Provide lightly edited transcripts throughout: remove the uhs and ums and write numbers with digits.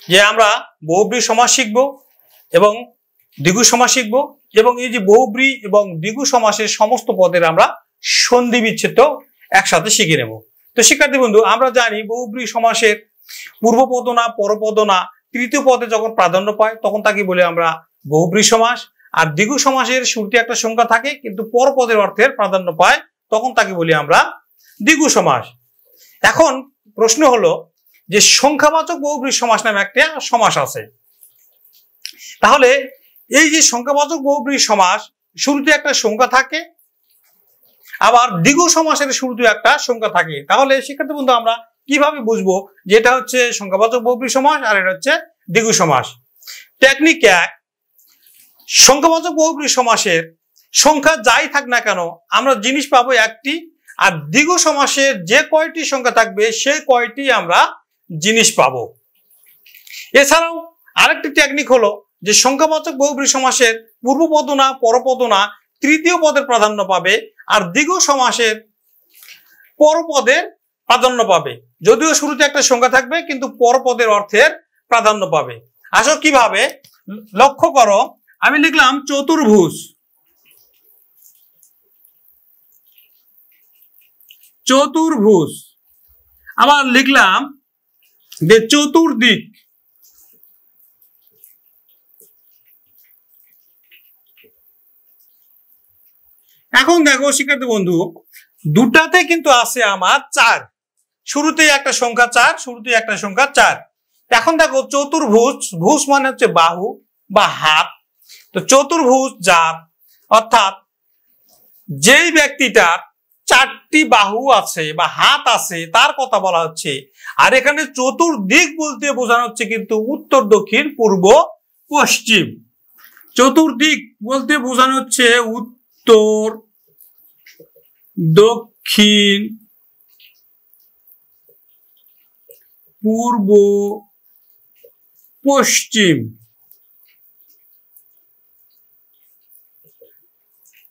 যে আমরা বহুব্রী সমাস শিখব এবং দ্বিগু সমাস শিখব এবং এই যে বহুব্রী এবং দ্বিগু সমাসের সমস্ত পদের আমরা সন্ধি বিচ্ছেদ একসাথে শিখে নেব। তো শিক্ষার্থী বন্ধু, আমরা জানি বহুব্রী সমাসের পূর্বপদ না পরপদ না তৃতীয় পদে যখন প্রাধান্য পায় তখন তাকে বলে আমরা বহুব্রী সমাস। আর দ্বিগু সমাসের শুরুতে একটা সংখ্যা থাকে কিন্তু পরপদের অর্থের প্রাধান্য পায় তখন তাকে বলি আমরা দ্বিগু সমাস। এখন প্রশ্ন হলো যে সংখ্যাবাচক বহুব্রী সমাস নামে একটা সমাস আছে। তাহলে এই যে সংখ্যাবাচক বহুব্রী সমাস শুরুতে একটা সংখ্যা থাকে, আবার দ্বিগু সমাসের শুরুতে একটা সংখ্যা থাকে, তাহলে শিক্ষার্থী বন্ধু আমরা কিভাবে বুঝবো যে এটা হচ্ছে সংখ্যাবাচক বহুব্রী সমাস আর এটা হচ্ছে দ্বিগু সমাস? টেকনিক 1, সংখ্যাবাচক বহুব্রী সমাসের সংখ্যা যাই থাক না কেন আমরা জিনিস পাবো একটি, আর দ্বিগু সমাসের যে কয়টি সংখ্যা থাকবে সেই কয়টি আমরা জিনিস পাবো। এছাড়াও আরেকটি টেকনিক হলো যে সংখ্যাবাচক বহুব্রী সমাসের পূর্বপদ না পরপদ না তৃতীয় পদের প্রাধান্য পাবে, আর দ্বিগু সমাসের পরপদের প্রাধান্য পাবে। যদিও শুরুতে একটা সংখ্যা থাকবে কিন্তু পরপদের অর্থের প্রাধান্য পাবে। আসো কিভাবে, লক্ষ্য করো, আমি লিখলাম চতুর্ভুজ, চতুর্ভুজ, আবার লিখলাম যে চতুর্দিক, এখন দেখো শিক্ষার্থী বন্ধু, দুটাতে কিন্তু আছে আমার 4, শুরুতেই একটা সংখ্যা 4, শুরুতেই একটা সংখ্যা 4। এখন দেখো চতুর্ভুজ, ভুজ মানে হচ্ছে বাহু বা হাত, তো চতুর্ভুজ যার অর্থাৎ যেই ব্যক্তিটার 4টি বাহু আছে বা হাত আছে তার কথা বলা হচ্ছে। আর এখানে চতুর্দিক বলতে বোঝানো হচ্ছে কিন্তু উত্তর দক্ষিণ পূর্ব পশ্চিম। চতুর্দিক বলতে বোঝানো হচ্ছে উত্তর দক্ষিণ পূর্ব পশ্চিম,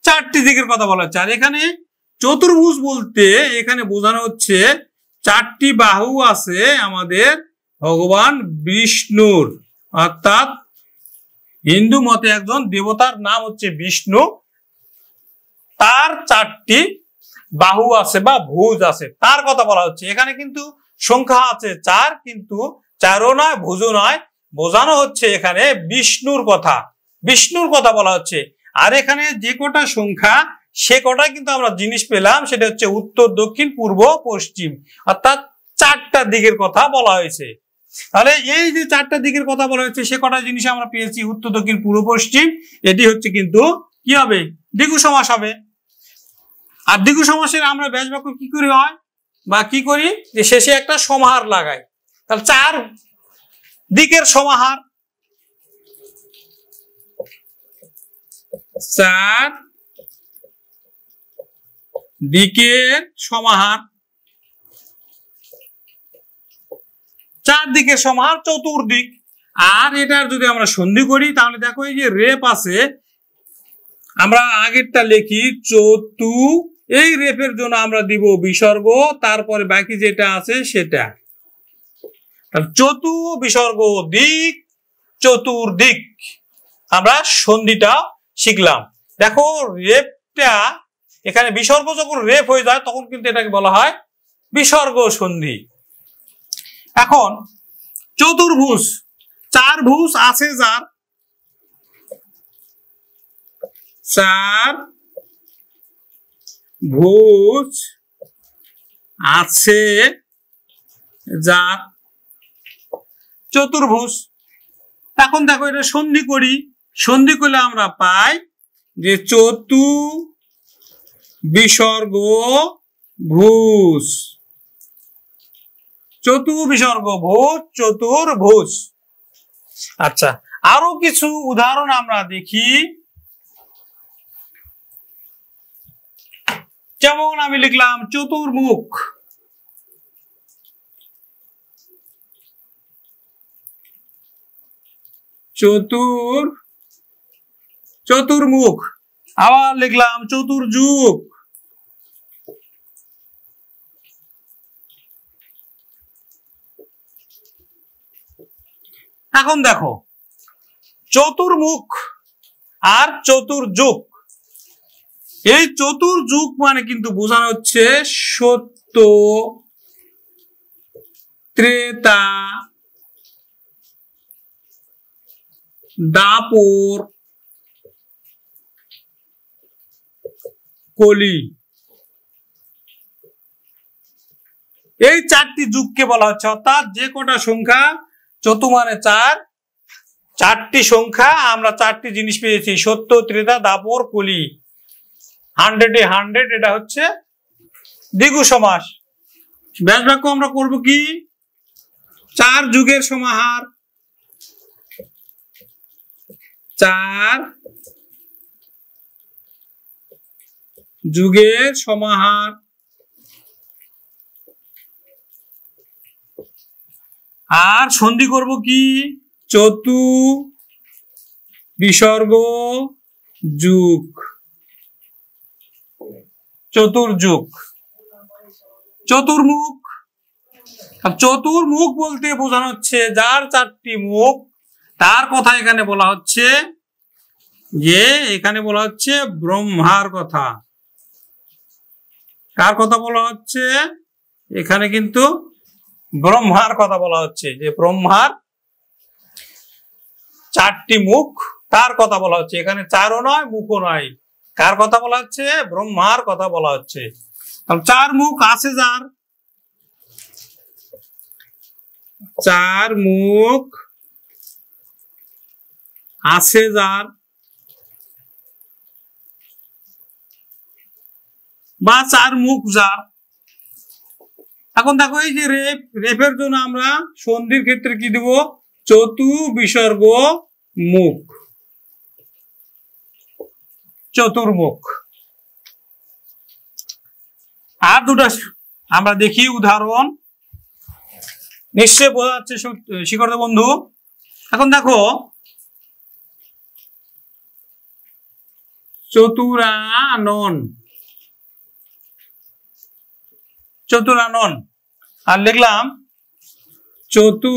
4টি দিকের কথা বলা হচ্ছে। আর এখানে চতুর্ভুজ বলতে এখানে বোঝানো হচ্ছে 4টি বাহু আছে আমাদের ভগবান বিষ্ণুর, অর্থাৎ হিন্দু মতে একজন দেবতার নাম হচ্ছে বিষ্ণু, তার 4টি বাহু আছে বা ভুজ আছে তার কথা বলা হচ্ছে। এখানে কিন্তু সংখ্যা আছে 4, কিন্তু 4ও নয় ভুজও নয়, বোঝানো হচ্ছে এখানে বিষ্ণুর কথা, বিষ্ণুর কথা বলা হচ্ছে। আর এখানে যে কটা সংখ্যা সে কটাই কিন্তু আমরা জিনিস পেলাম, সেটা হচ্ছে উত্তর দক্ষিণ পূর্ব পশ্চিম, অর্থাৎ 4টা দিকের কথা বলা হয়েছে। তাহলে এই যে 4টা দিকের কথা বলা হয়েছে সে কটা জিনিস আমরা পেয়েছি উত্তর দক্ষিণ পূর্ব পশ্চিম, এটি হচ্ছে কিন্তু কি হবে, দ্বিগু সমাস হবে। আর দ্বিগু সমাসের আমরা ব্যাস বাক্য কি করে হয় বা কি করি, যে শেষে একটা সমাহার লাগাই, তাহলে 4 দিকের সমাহার, 4 দিকের সমাহার, 4 দিকের সমাহার চতুর্দিক। আর এটার যদি আমরা সন্ধি করি তাহলে দেখো এই যে রেপ আছে, আমরা আগেরটা লিখি চতু, এই রেপের জন্য আমরা দিব বিসর্গ, তারপরে বাকি যেটা আছে সেটা, চতু বিসর্গ দিক, চতুর্দিক, আমরা সন্ধিটা শিখলাম। দেখো রেপটা এখানে বিসর্গ যখন রেপ হয়ে যায় তখন কিন্তু এটাকে বলা হয় বিসর্গ সন্ধি। এখন চতুর্ভুজ, 4 ভুজ আছে যার, 4 ভুজ আছে যার চতুর্ভুজ। এখন দেখো এটা সন্ধি করি, সন্ধি করলে আমরা পাই যে চতু বিসর্গ ভুজ, চতু বিসর্গ ভুজ, চতুর্ভুজ। আচ্ছা, আরো কিছু উদাহরণ আমরা দেখি, যেমন আমি লিখলাম চতুর্মুখ, চতুর্মুখ, আবার লিখলাম চতুর্যুগ, এখন দেখো চতুর্মুখ আর চতুর্যুগ, এই চতুর্যুগ মানে কিন্তু বোঝানো হচ্ছে সত্য, ত্রেতা, দাপর, কলি, এই চারটি যুগকে বলা হচ্ছে। অর্থাৎ যে কটা সংখ্যা চতু মানে চার, চারটি সংখ্যা আমরা চারটি জিনিস পেয়েছি, সত্য, ত্রেতা, দাপর, কলি। 100 এ 100, এটা হচ্ছে দ্বিগু সমাস। ব্যাস বাক্য আমরা করব কি, চার যুগের সমাহার, চার যুগের সমাহার। আর সন্ধি করব কি, চতু বিসর্গ যুগ, চতুর্যুগ। চতুর্মুখ, চতুর্মুখ বলতে বোঝানো হচ্ছে যার চারটি মুখ, তার কথা এখানে বলা হচ্ছে, যে এখানে বলা হচ্ছে ব্রহ্মার কথা। কার কথা বলা হচ্ছে, এখানে কিন্তু ব্রহ্মার কথা বলা হচ্ছে, যে ব্রহ্মার চারটি মুখ, তার কথা বলা হচ্ছে। এখানে চারও নয়, মুখও নয়, কার কথা বলা হচ্ছে, ব্রহ্মার কথা বলা হচ্ছে। চার মুখ আছে যার, চার মুখ আছে যার, বা চার মুখ যার। এখন দেখো এই যে রেফ, রেফের জন্য আমরা সন্ধির ক্ষেত্রে কি দেব, চতু বিসর্গ মুখ, চতুর্মুখ। আর দুটা আমরা দেখি উদাহরণ, নিশ্চয় বোঝা যাচ্ছে শিক্ষার্থী বন্ধু। এখন দেখো চতুরানন, চতুরানন, আর লিখলাম চতু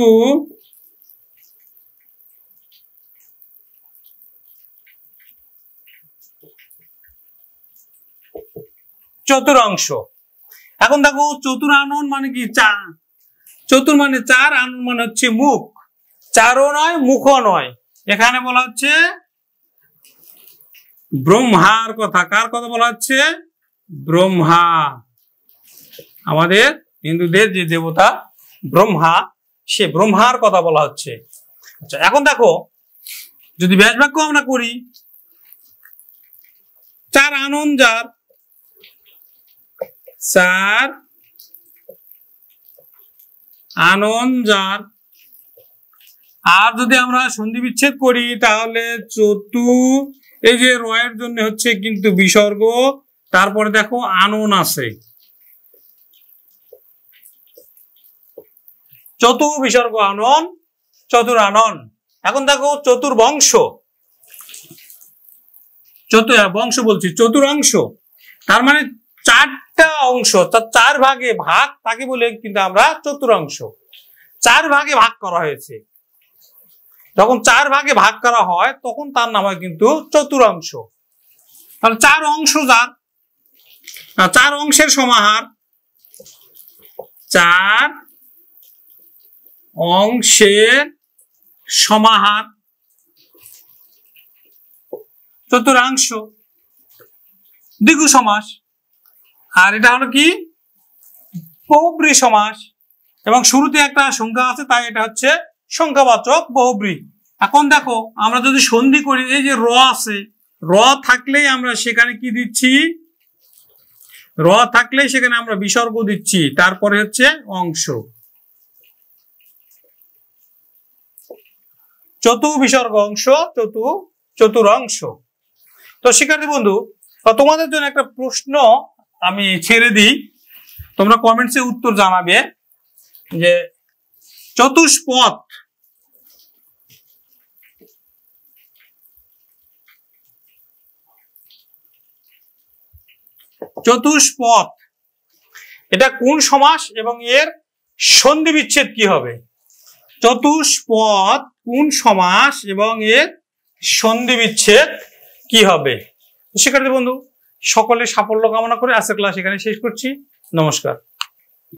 চতুরাংশ। এখন দেখো চতুরানন মানে কি, চতুর মানে চার, আনন মানে হচ্ছে মুখ। চারও নয়, মুখও নয়, এখানে বলা হচ্ছে ব্রহ্মার কথা। কার কথা বলা হচ্ছে, ব্রহ্মা, আমাদের হিন্দুদের যে দেবতা ব্রহ্মা, সে ব্রহ্মার কথা বলা হচ্ছে। আচ্ছা, এখন দেখো যদি ব্যাস বাক্য আমরা করি, চার আনন যার, চার আনন যার। আর যদি আমরা সন্ধি বিচ্ছেদ করি তাহলে চতু, এই যে রয়ের জন্য হচ্ছে কিন্তু বিসর্গ, তারপরে দেখো আনন আছে, চতু বিসর্গ আনন, চতুরানন। এখন দেখো চতুর্বংশ, বংশ বলছি, চতুরাংশ, তার মানে চারটা অংশ, চার ভাগে ভাগ, তাকে বলে কিন্তু আমরা চতুরাংশ। চার ভাগে ভাগ করা হয়েছে, যখন চার ভাগে ভাগ করা হয় তখন তার নাম হয় কিন্তু চতুরাংশ। তাহলে চার অংশ যার, চার অংশের সমাহার, চার অংশের সমাহার, চতুরাংশ, দ্বিগু সমাস। আর এটা হলো কি, বহুব্রী সমাস, এবং শুরুতে একটা সংখ্যা আছে, তাই এটা হচ্ছে সংখ্যাবাচক বহুব্রী। এখন দেখো আমরা যদি সন্ধি করি, এই যে র আছে, র থাকলেই আমরা সেখানে কি দিচ্ছি, র থাকলেই সেখানে আমরা বিসর্গ দিচ্ছি, তারপরে হচ্ছে অংশ, চতু বিসর্গ অংশ, চতুরাংশ। তো শিক্ষার্থী বন্ধু, তোমাদের জন্য একটা প্রশ্ন আমি ছেড়ে দিই, তোমরা কমেন্টসে উত্তর জানাবে, যে চতুষ্পদ, চতুষ্পদ এটা কোন সমাস এবং এর সন্ধি বিচ্ছেদ কি হবে? চতুষ্পদ কোন সমাস এবং এর সন্ধি বিচ্ছেদ কি হবে? শিক্ষার্থী বন্ধু, সকলের সাফল্য কামনা করে আজকের ক্লাস এখানে শেষ করছি। নমস্কার।